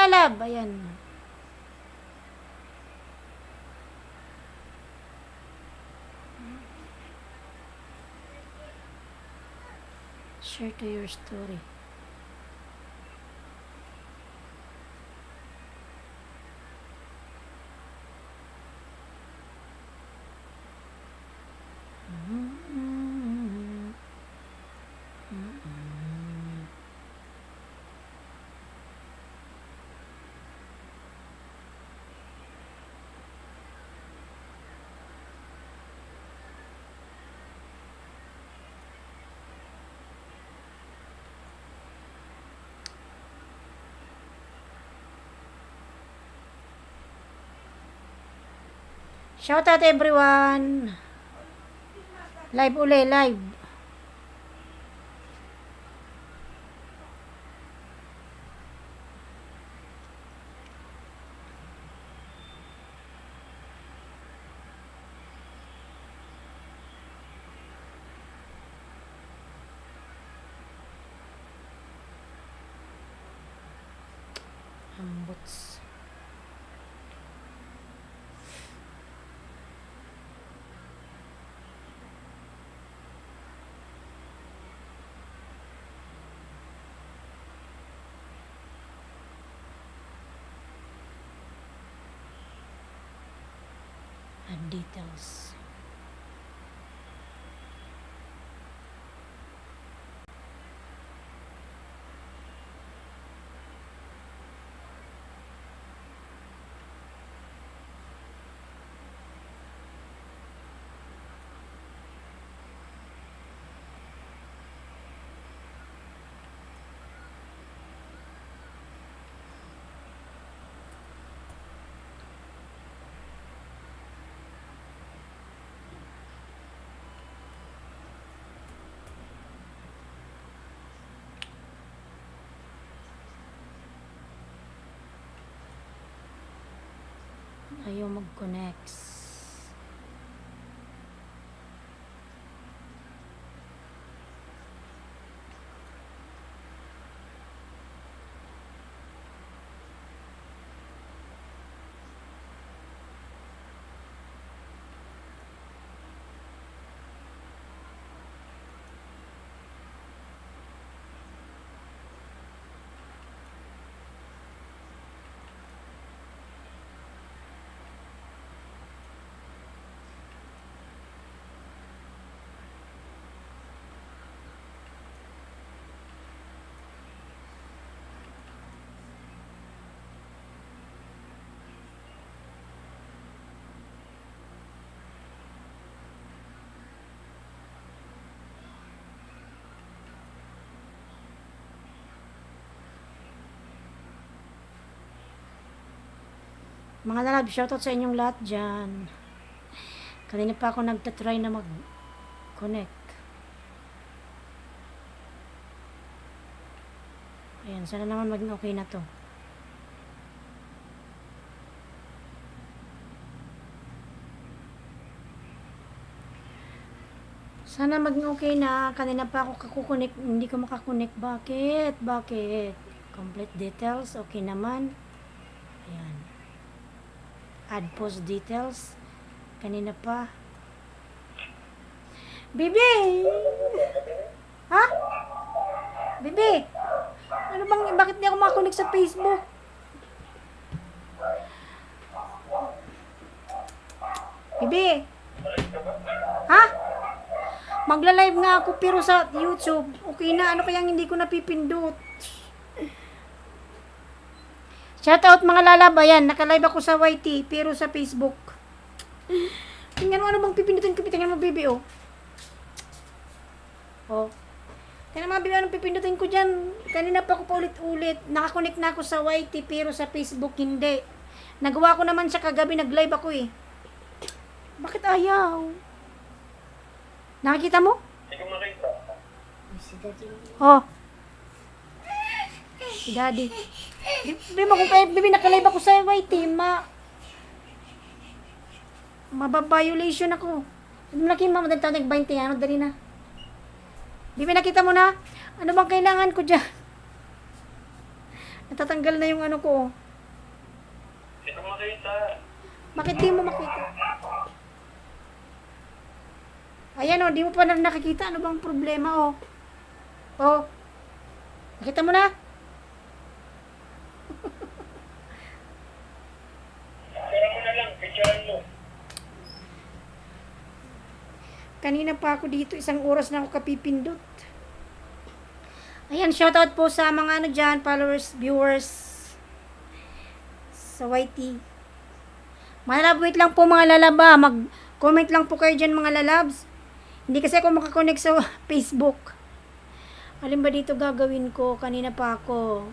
lalab. Ayan. Share to your story. Shout out everyone. Live uli, live. Ambots. And details. Ayaw mag-connect. Mga lalab, shoutout sa inyong lahat dyan. Kanina pa ako nagtatry na mag-connect. Ayan, sana naman maging okay na to. Sana maging okay na. Kanina pa ako kakukunik, hindi ko makakunik. Bakit? Bakit? Complete details, okay naman. Ayan. Add post details. Kanina pa. Bibi! Ha? Bibi! Ano bang, bakit di ako makakunik sa Facebook? Bibi! Ha? Magla-live nga ako pero sa YouTube. Okay na, ano kayang hindi ko napipindot? Shoutout mga lalab, ayan, naka-live ako sa YT, pero sa Facebook. Tingnan mo ano bang pipindutin ko, tingnan mo baby, oh. Oh. Tingnan mo baby, anong pipindutin ko dyan. Kanina pa ako paulit-ulit, nakakonect na ako sa YT, pero sa Facebook hindi. Nagawa ko naman siya kagabi, nag-live ako eh. Bakit ayaw? Nakikita mo? Hindi ko makita. Oh. Si Daddy. Bibi, naka-live ako sa YT, mababiolation ako. Malaki madaling taon, nag-20, ano, dali na. Bibi, nakita mo na? Ano bang kailangan ko dyan? Natatanggal na yung ano ko. Hindi ko makita. Bakit di mo makita? Ayan o, di mo pa na nakikita. Ano bang problema o? O, nakita mo na? Picture mo na lang, picture mo. Kanina pa ako dito, 1 oras na ako kapipindot. Ayan, shoutout po sa mga ano dyan, followers, viewers sa YT. Mga love, wait lang po mga lalaba. Mag-comment lang po kayo dyan mga lalabs. Hindi kasi ako makakonect sa Facebook. Alin ba dito gagawin ko? Kanina pa ako.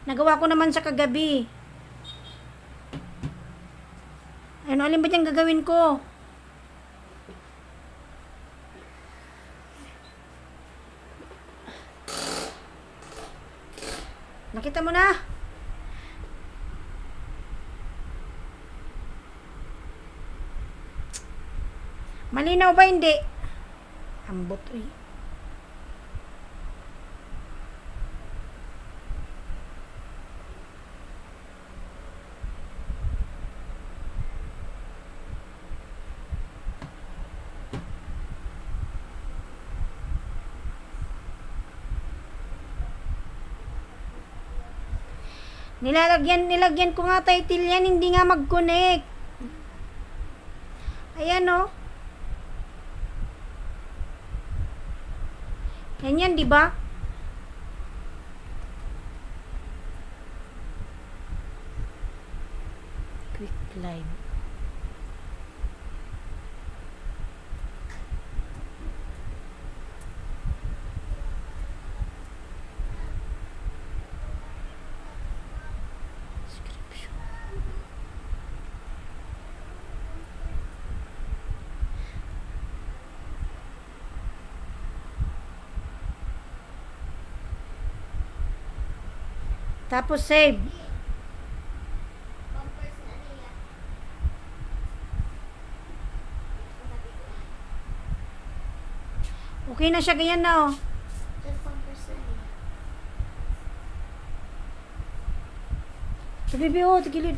Nagawa ko naman sa kagabi. Ano, alin ba dyan gagawin ko? Nakita mo na? Malinaw ba hindi? Ambot eh. Nilagyan ko nga title yan, hindi nga mag-connect. Ayan o. Yan, di ba? Quick live. Tapos save. Okay na siya, ganyan na oh. Sabi oh, tigilid.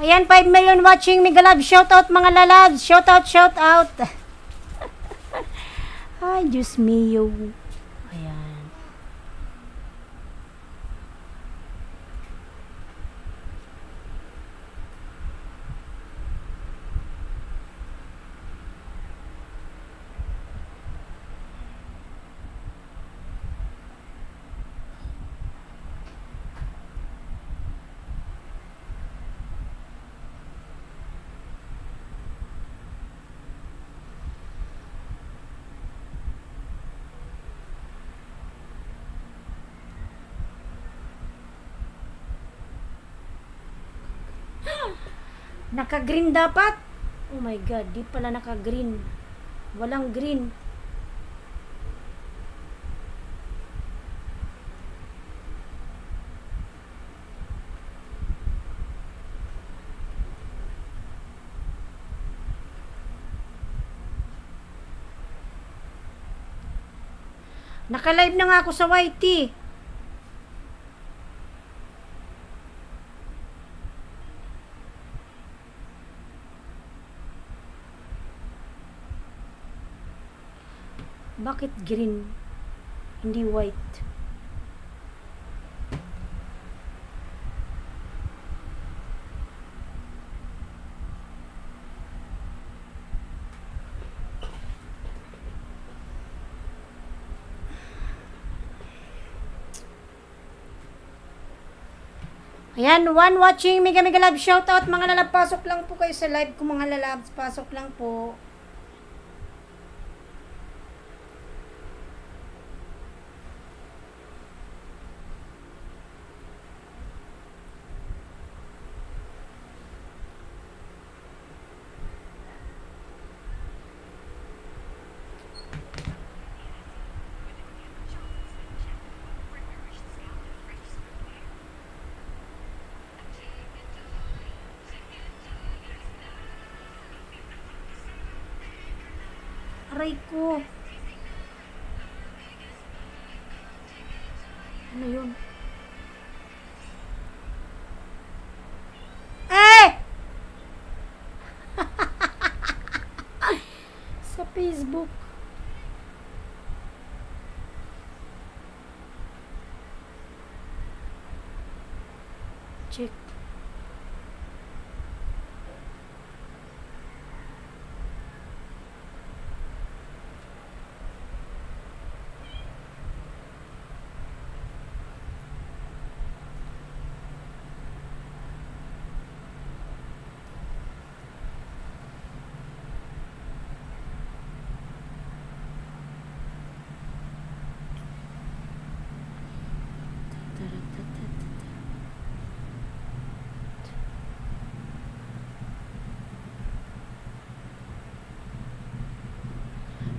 Ayan, 5 million watching. Mega love, shout out mga lalabs. Shout out, shout out. Ay, Diyos mio. Ayan. Naka-green dapat. Oh my God, di pala naka-green. Walang green. Naka-live na nga ako sa YT. Bakit green? Hindi white. Ayan, one watching, mega love, shout out mga lalab, pasok lang po kayo sa live ko mga lalabs, pasok lang po. Aray ko. Ano yun? Eh! Sa Facebook. Check.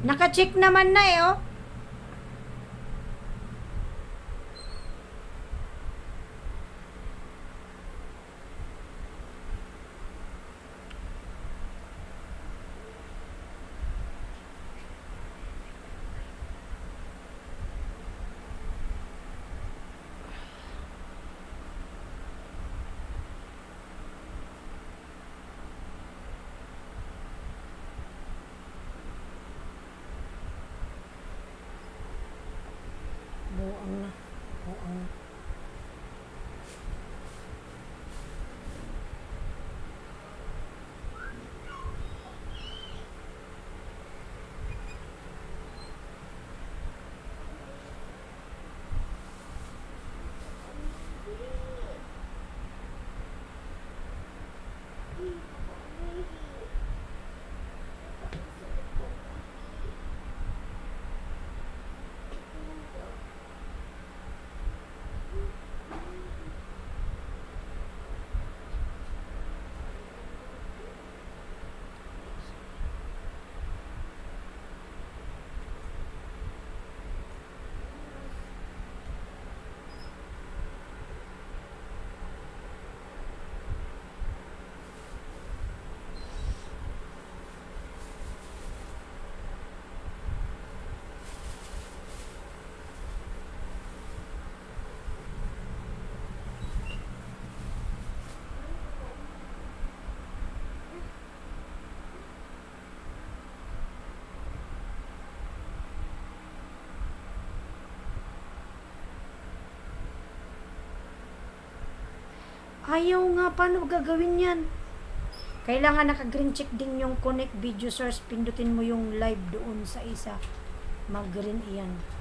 Naka-check naman na eh, oh. Buang na. Buang na. Ayaw nga, paano gagawin yan? Kailangan naka-green check din yung connect video source. Pindutin mo yung live doon sa isa. Mag-green iyan.